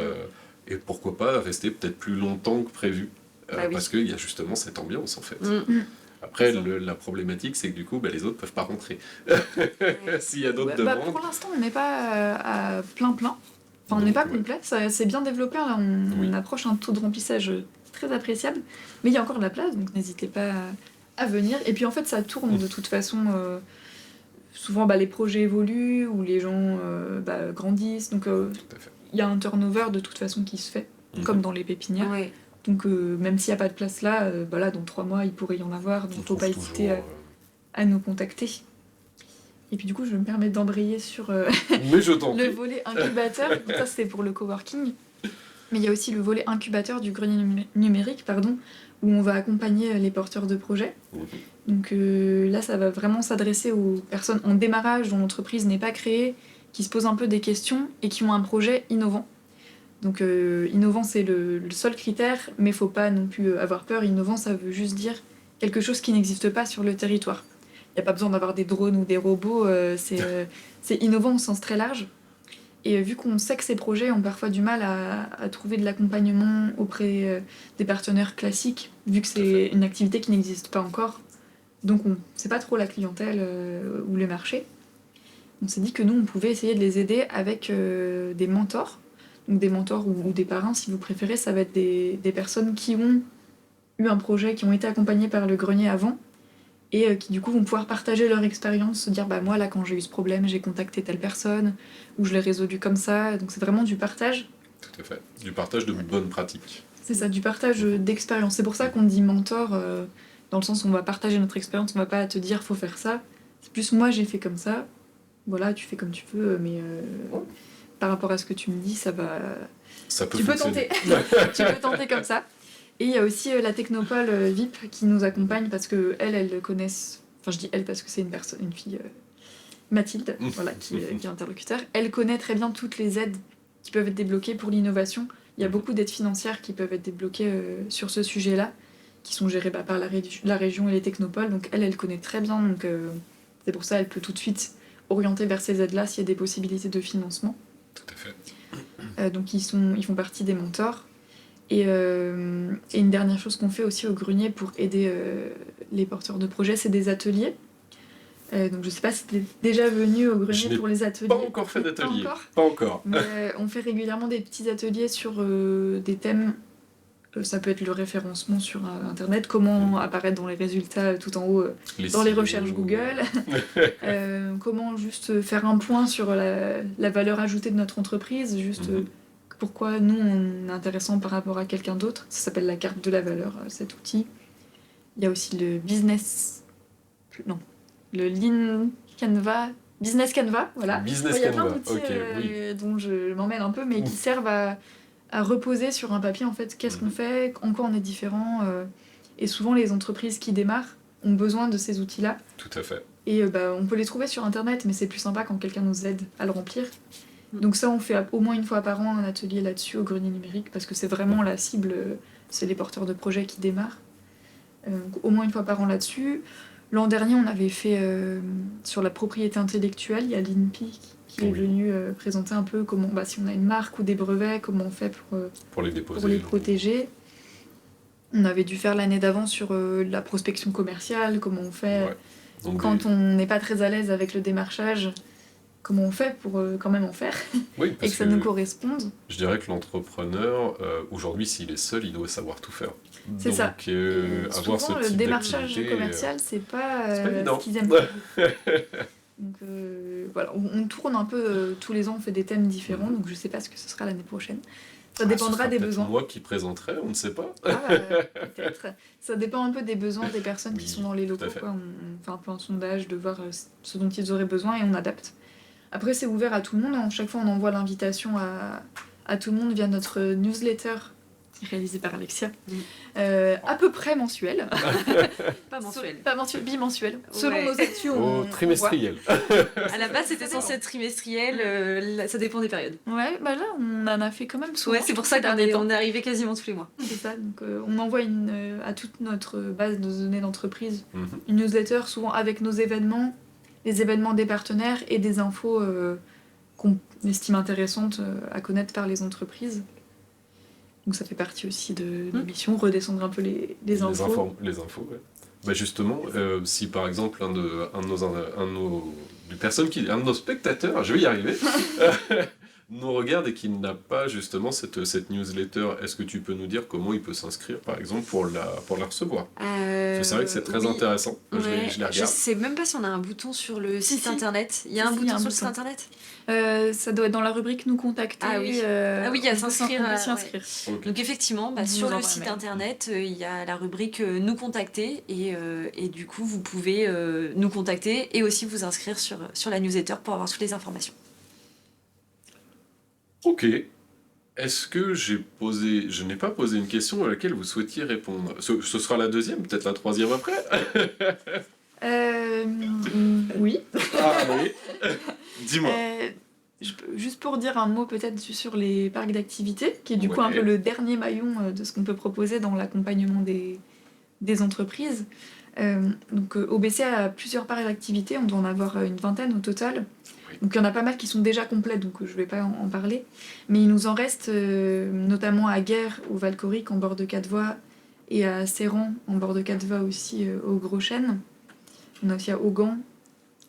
Et pourquoi pas rester peut-être plus longtemps que prévu. Bah oui. Parce qu'il y a justement cette ambiance, en fait. Mm. Après, C'est ça. la problématique, c'est que du coup, les autres peuvent pas rentrer. S'il y a d'autres Bah, demandes. pour l'instant, on n'est pas à plein. Enfin, on n'est Donc, pas ouais. complet, ça c'est bien développé. Là, on approche un taux de remplissage très appréciable. Mais il y a encore de la place, donc n'hésitez pas à venir. Et puis en fait, ça tourne de toute façon. Souvent, les projets évoluent ou les gens grandissent. Donc Tout à fait. il y a un turnover de toute façon qui se fait, comme dans les pépinières. Ouais. Donc même s'il n'y a pas de place là, dans 3 mois, il pourrait y en avoir. Donc On faut pas trouve hésiter toujours, à nous contacter. Et puis du coup, je me permets d'embrayer sur Mais je t'en le prie. volet incubateur. Donc ça, c'était pour le coworking. Mais il y a aussi le volet incubateur du grenier numérique, où on va accompagner les porteurs de projets. Mhm. Donc là, ça va vraiment s'adresser aux personnes en démarrage dont l'entreprise n'est pas créée, qui se posent un peu des questions et qui ont un projet innovant. Donc innovant, c'est le seul critère, mais faut pas non plus avoir peur. Innovant, ça veut juste dire quelque chose qui n'existe pas sur le territoire. Il n'y a pas besoin d'avoir des drones ou des robots, c'est innovant au sens très large. Et vu qu'on sait que ces projets ont parfois du mal à trouver de l'accompagnement auprès des partenaires classiques, vu que c'est une activité qui n'existe pas encore, donc on ne sait pas trop la clientèle ou le marché, on s'est dit que nous, on pouvait essayer de les aider avec des mentors. Donc des mentors ou des parrains, si vous préférez, ça va être des personnes qui ont eu un projet, qui ont été accompagnées par le grenier avant, et qui du coup vont pouvoir partager leur expérience, se dire bah moi là quand j'ai eu ce problème j'ai contacté telle personne, ou je l'ai résolu comme ça, donc c'est vraiment du partage. Tout à fait. Du partage de bonnes pratiques. C'est ça, du partage d'expérience. C'est pour ça qu'on dit mentor, dans le sens où on va partager notre expérience, on va pas te dire faut faire ça. C'est plus moi j'ai fait comme ça, voilà tu fais comme tu veux, mais par rapport à ce que tu me dis ça va... Ça peut Tu peux fonctionner. tenter, tu peux tenter comme ça. Et il y a aussi la Technopole VIP qui nous accompagne parce que elles connaissent, enfin je dis elle parce que c'est une fille, Mathilde, voilà, qui est interlocuteur. Elle connaît très bien toutes les aides qui peuvent être débloquées pour l'innovation. Il y a beaucoup d'aides financières qui peuvent être débloquées sur ce sujet-là, qui sont gérées par la région et les Technopoles. Donc elle connaît très bien, donc c'est pour ça elle peut tout de suite orienter vers ces aides-là s'il y a des possibilités de financement. Tout à fait. Donc ils font partie des mentors. Et une dernière chose qu'on fait aussi au grenier pour aider les porteurs de projets, c'est des ateliers. Donc je sais pas si tu es déjà venu au grenier pour les ateliers. Pas encore fait d'atelier. Pas encore. Pas encore. Mais on fait régulièrement des petits ateliers sur des thèmes. Ça peut être le référencement sur Internet, comment apparaître dans les résultats tout en haut dans les recherches Google, comment juste faire un point sur la valeur ajoutée de notre entreprise, juste pourquoi nous on est intéressant par rapport à quelqu'un d'autre. Ça s'appelle la carte de la valeur, cet outil. Il y a aussi le le Lean Canva, Business Canva, voilà. Business Il y a plein Canva, d'outils ok, dont je m'emmène un peu, mais qui servent à reposer sur un papier en fait qu'est-ce qu'on fait, en quoi on est différent. Et souvent les entreprises qui démarrent ont besoin de ces outils-là. Tout à fait. Et on peut les trouver sur internet, mais c'est plus sympa quand quelqu'un nous aide à le remplir. Donc ça, on fait au moins une fois par an un atelier là-dessus au grenier numérique, parce que c'est vraiment la cible, c'est les porteurs de projets qui démarrent. Donc, au moins une fois par an là-dessus. L'an dernier, on avait fait sur la propriété intellectuelle, il y a l'INPI qui est venu présenter un peu comment, si on a une marque ou des brevets, comment on fait pour les déposer, pour les protéger. On avait dû faire l'année d'avant sur la prospection commerciale, comment on fait quand on n'est pas très à l'aise avec le démarchage, comment on fait pour quand même en faire et que ça nous corresponde. Je dirais que l'entrepreneur, aujourd'hui, s'il est seul, il doit savoir tout faire. C'est ça. Avoir souvent, ce le démarchage commercial, c'est pas ce qu'ils aiment. Donc voilà, on tourne un peu tous les ans, on fait des thèmes différents, donc je sais pas ce que ce sera l'année prochaine. Ça dépendra des besoins. Moi qui présenterai, on ne sait pas. Peut-être. Ça dépend un peu des besoins des personnes qui sont dans les locaux. On fait un peu un sondage de voir ce dont ils auraient besoin et on adapte. Après, c'est ouvert à tout le monde. Chaque fois, on envoie l'invitation à tout le monde via notre newsletter réalisée par Alexia, à peu près mensuel. Pas mensuel. Pas mensuel, bimensuel. Selon nos actus, trimestriel. À la base, c'était censé être trimestriel, ça dépend des périodes. Ouais, là, on en a fait quand même souvent. Ouais, c'est pour ça qu'on est arrivé quasiment tous les mois. C'est ça, donc on envoie à toute notre base de données d'entreprise une newsletter, souvent avec nos événements, les événements des partenaires et des infos qu'on estime intéressantes à connaître par les entreprises. Donc ça fait partie aussi de l'émission, redescendre un peu les infos. Les infos, ouais. Justement, si par exemple un de nos spectateurs, je vais y arriver, nous regarde et qu'il n'a pas justement cette newsletter, est-ce que tu peux nous dire comment il peut s'inscrire par exemple pour la recevoir? C'est vrai que c'est très intéressant, je les regarde. Je sais même pas si on a un bouton sur le site internet. Il y a un bouton sur le site internet? Ça doit être dans la rubrique nous contacter. Ah oui, il y a s'inscrire. Okay. Donc effectivement, sur le site internet, il y a la rubrique nous contacter et du coup vous pouvez nous contacter et aussi vous inscrire sur la newsletter pour avoir toutes les informations. Ok. Est-ce que je n'ai pas posé une question à laquelle vous souhaitiez répondre? Ce sera la deuxième, peut-être la troisième après? Oui. Ah oui. Dis-moi. Juste pour dire un mot peut-être sur les parcs d'activités, qui est du coup un peu le dernier maillon de ce qu'on peut proposer dans l'accompagnement des entreprises. Donc OBC a plusieurs parcs d'activités, on doit en avoir une vingtaine au total. Donc il y en a pas mal qui sont déjà complets, donc je vais pas en parler. Mais il nous en reste notamment à Guères, au Valcoric, en bord de Quatre-Voies, et à Serran, en bord de Quatre-Voies aussi, au Gros Chêne. On a aussi à Augan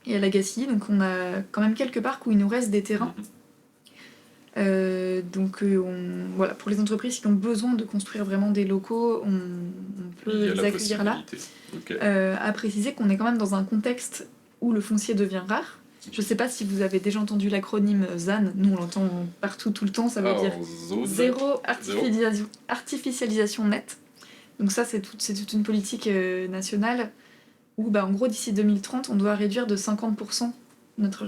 et à Lagacilly, donc on a quand même quelques parcs où il nous reste des terrains. Voilà, pour les entreprises qui ont besoin de construire vraiment des locaux, on Il peut y a les la accueillir là. possibilité. Ok. À préciser qu'on est quand même dans un contexte où le foncier devient rare. Je ne sais pas si vous avez déjà entendu l'acronyme ZAN, nous on l'entend partout tout le temps, ça veut dire zéro artificialisation nette. Donc ça c'est toute une politique nationale où en gros d'ici 2030 on doit réduire de 50% notre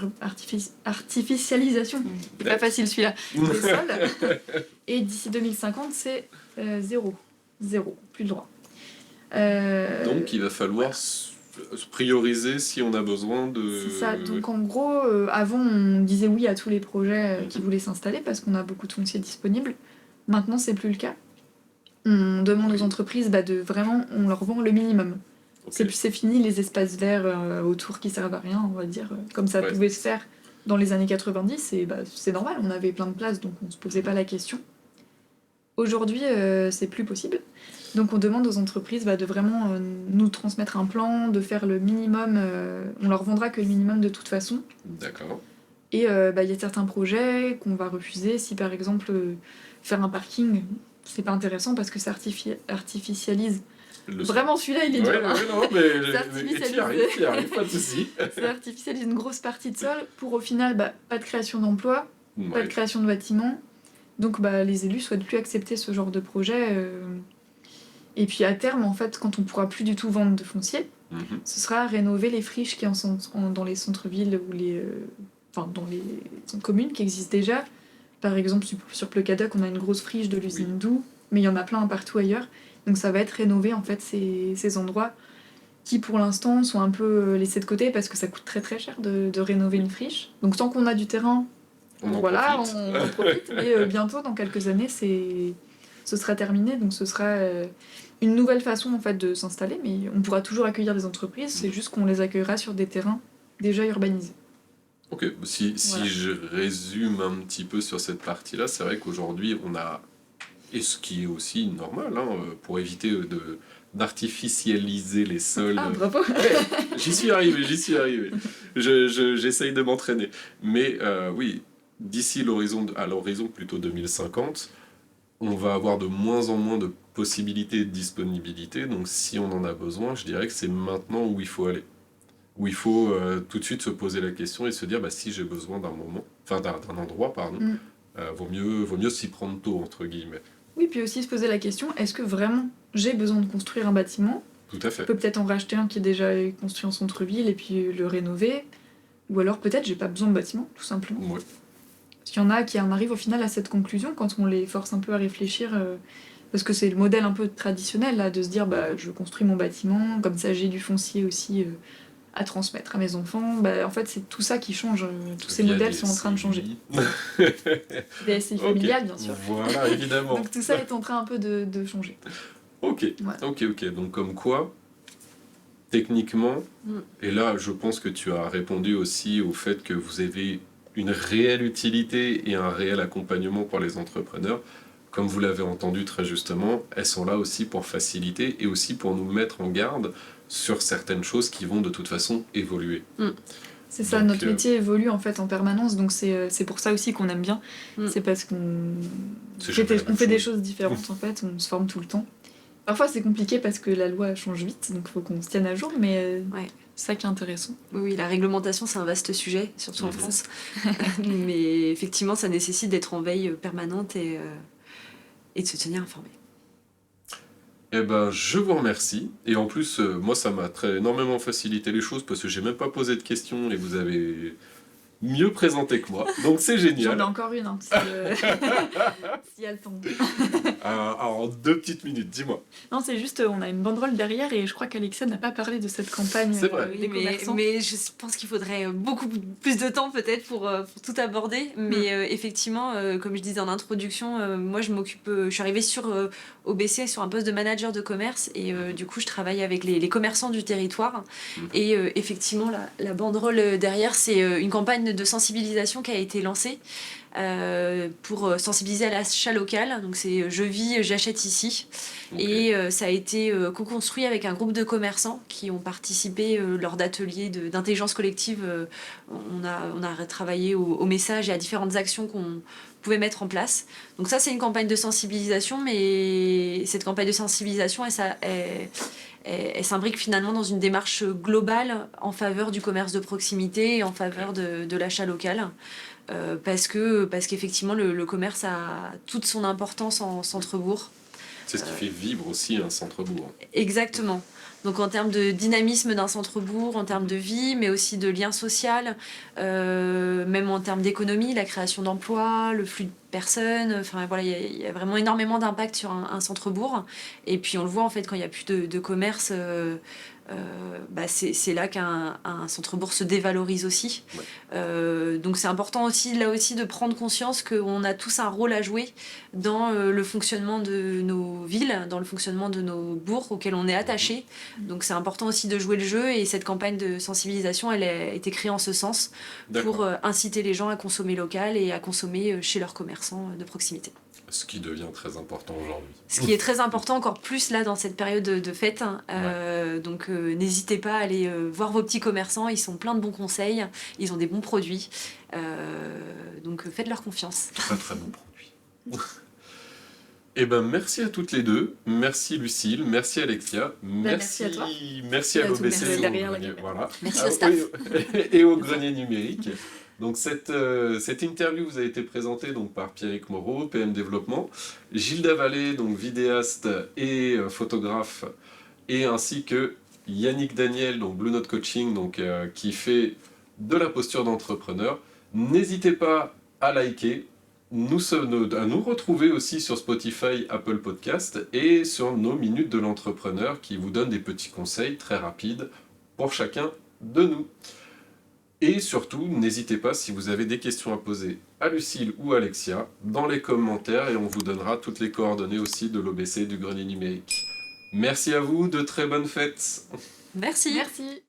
artificialisation, c'est pas facile celui-là, des sols. Et d'ici 2050 c'est zéro, plus le droit. Donc il va falloir prioriser si on a besoin de... C'est ça, donc en gros, avant on disait oui à tous les projets qui voulaient s'installer parce qu'on a beaucoup de foncier disponible. Maintenant c'est plus le cas. On demande aux entreprises de vraiment, on leur vend le minimum. Ok. C'est fini les espaces verts autour qui servent à rien, on va dire, comme ça pouvait se faire dans les années 90, et c'est normal, on avait plein de places donc on se posait pas la question. Aujourd'hui, c'est plus possible. Donc on demande aux entreprises de vraiment nous transmettre un plan, de faire le minimum. On leur vendra que le minimum de toute façon. D'accord. Et il y a certains projets qu'on va refuser. Si par exemple faire un parking, c'est pas intéressant parce que ça artificialise. Vraiment celui-là il est dur. Non, mais Ça tu y arrives, pas de soucis. Ça artificialise une grosse partie de sol pour au final pas de création d'emplois, pas de création de bâtiments. Donc les élus souhaitent plus accepter ce genre de projet. Et puis à terme, en fait, quand on pourra plus du tout vendre de foncier, ce sera rénover les friches qui sont dans les centres-villes ou dans les communes qui existent déjà. Par exemple, sur Plecadoc, on a une grosse friche de l'usine Doux, mais il y en a plein partout ailleurs. Donc ça va être rénover en fait ces endroits qui pour l'instant sont un peu laissés de côté parce que ça coûte très très cher de rénover une friche. Donc tant qu'on a du terrain, on en profite. Mais bientôt, dans quelques années, ce sera terminé. Donc ce sera une nouvelle façon en fait de s'installer, mais on pourra toujours accueillir des entreprises. C'est juste qu'on les accueillera sur des terrains déjà urbanisés. Ok, si je résume un petit peu sur cette partie-là, c'est vrai qu'aujourd'hui on a, et ce qui est aussi normal, pour éviter d'artificialiser les sols. Ah, bravo. J'y suis arrivé. J'essaye de m'entraîner. Mais oui, d'ici à l'horizon plutôt 2050, on va avoir de moins en moins de possibilités et de disponibilité. Donc si on en a besoin, je dirais que c'est maintenant où il faut aller. Où il faut tout de suite se poser la question et se dire si j'ai besoin d'un endroit, vaut mieux s'y prendre tôt, entre guillemets. Oui, puis aussi se poser la question, est-ce que vraiment j'ai besoin de construire un bâtiment ? Tout à fait. Je peux peut-être en racheter un qui est déjà construit en centre-ville et puis le rénover. Ou alors peut-être j'ai pas besoin de bâtiment, tout simplement. Ouais. Parce qu'il y en a qui en arrivent au final à cette conclusion quand on les force un peu à réfléchir. Parce que c'est le modèle un peu traditionnel là, de se dire je construis mon bâtiment, comme ça j'ai du foncier aussi à transmettre à mes enfants. En fait c'est tout ça qui change, tous ces modèles sont en train de changer. Des SCI familiales bien sûr. Voilà, évidemment. Donc tout ça est en train un peu de changer. Ok, donc comme quoi, techniquement, et là je pense que tu as répondu aussi au fait que vous avez une réelle utilité et un réel accompagnement pour les entrepreneurs. Comme vous l'avez entendu très justement, elles sont là aussi pour faciliter et aussi pour nous mettre en garde sur certaines choses qui vont de toute façon évoluer. C'est ça, notre métier évolue en fait en permanence, donc c'est pour ça aussi qu'on aime bien. C'est parce qu'on fait des choses différentes en fait, on se forme tout le temps. Parfois c'est compliqué parce que la loi change vite, donc il faut qu'on se tienne à jour, mais c'est ça qui est intéressant. Oui, la réglementation c'est un vaste sujet, surtout en France. Mais effectivement ça nécessite d'être en veille permanente et de se tenir informé. Eh ben, je vous remercie. Et en plus, moi, ça m'a énormément facilité les choses parce que j'ai même pas posé de questions et vous avez mieux présenté que moi. Donc c'est génial. J'en ai encore une, s'il y a le temps. Alors, en 2 petites minutes, dis-moi. Non, c'est juste, on a une banderole derrière et je crois qu'Alexia n'a pas parlé de cette campagne c'est vrai. des commerçants. Mais je pense qu'il faudrait beaucoup plus de temps peut-être pour tout aborder. Mais effectivement, comme je disais en introduction, moi je suis arrivée sur OBC sur un poste de manager de commerce et du coup je travaille avec les commerçants du territoire. Et effectivement, la banderole derrière, c'est une campagne de sensibilisation qui a été lancée pour sensibiliser à l'achat local. Donc c'est je vis, j'achète ici. Ok. Et ça a été co-construit avec un groupe de commerçants qui ont participé lors d'ateliers d'intelligence collective. On a travaillé au message et à différentes actions qu'on pouvait mettre en place. Donc ça, c'est une campagne de sensibilisation, mais cette campagne de sensibilisation, elle s'imbrique finalement dans une démarche globale en faveur du commerce de proximité et en faveur de l'achat local. Parce qu'effectivement, le commerce a toute son importance en centre-bourg. C'est ce qui fait vivre aussi un centre-bourg. Exactement. Donc en termes de dynamisme d'un centre-bourg, en termes de vie, mais aussi de lien social, même en termes d'économie, la création d'emplois, le flux de personnes, enfin voilà, il y a vraiment énormément d'impact sur un centre-bourg. Et puis on le voit en fait quand il n'y a plus de commerce, c'est là qu'un centre-bourg se dévalorise aussi. Ouais. Donc c'est important aussi là aussi de prendre conscience qu'on a tous un rôle à jouer dans le fonctionnement de nos villes, dans le fonctionnement de nos bourgs auxquels on est attaché. Donc c'est important aussi de jouer le jeu et cette campagne de sensibilisation, elle a été créée en ce sens pour inciter les gens à consommer local et à consommer chez leurs commerçants de proximité. Ce qui devient très important aujourd'hui. Ce qui est très important encore plus là dans cette période de fête. Donc n'hésitez pas à aller voir vos petits commerçants, ils sont pleins de bons conseils, ils ont des bons produits. Donc faites-leur confiance. Très très bon produit. Eh ben merci à toutes les deux. Merci Lucille, merci Alexia, merci à toi. Merci à Et à tout, l'OBC merci derrière la voilà. Merci au staff. Et au grenier numérique. Donc cette interview vous a été présentée donc, par Pierrick Moreau, PM Développement, Gilda Vallée, donc vidéaste et photographe, et ainsi que Yannick Daniel, donc Blue Note Coaching, donc, qui fait de la posture d'entrepreneur. N'hésitez pas à liker, à nous retrouver aussi sur Spotify, Apple Podcast et sur nos minutes de l'entrepreneur qui vous donnent des petits conseils très rapides pour chacun de nous. Et surtout, n'hésitez pas si vous avez des questions à poser à Lucille ou à Alexia dans les commentaires et on vous donnera toutes les coordonnées aussi de l'OBC du Grenier Numérique. Merci à vous, de très bonnes fêtes. Merci. Merci.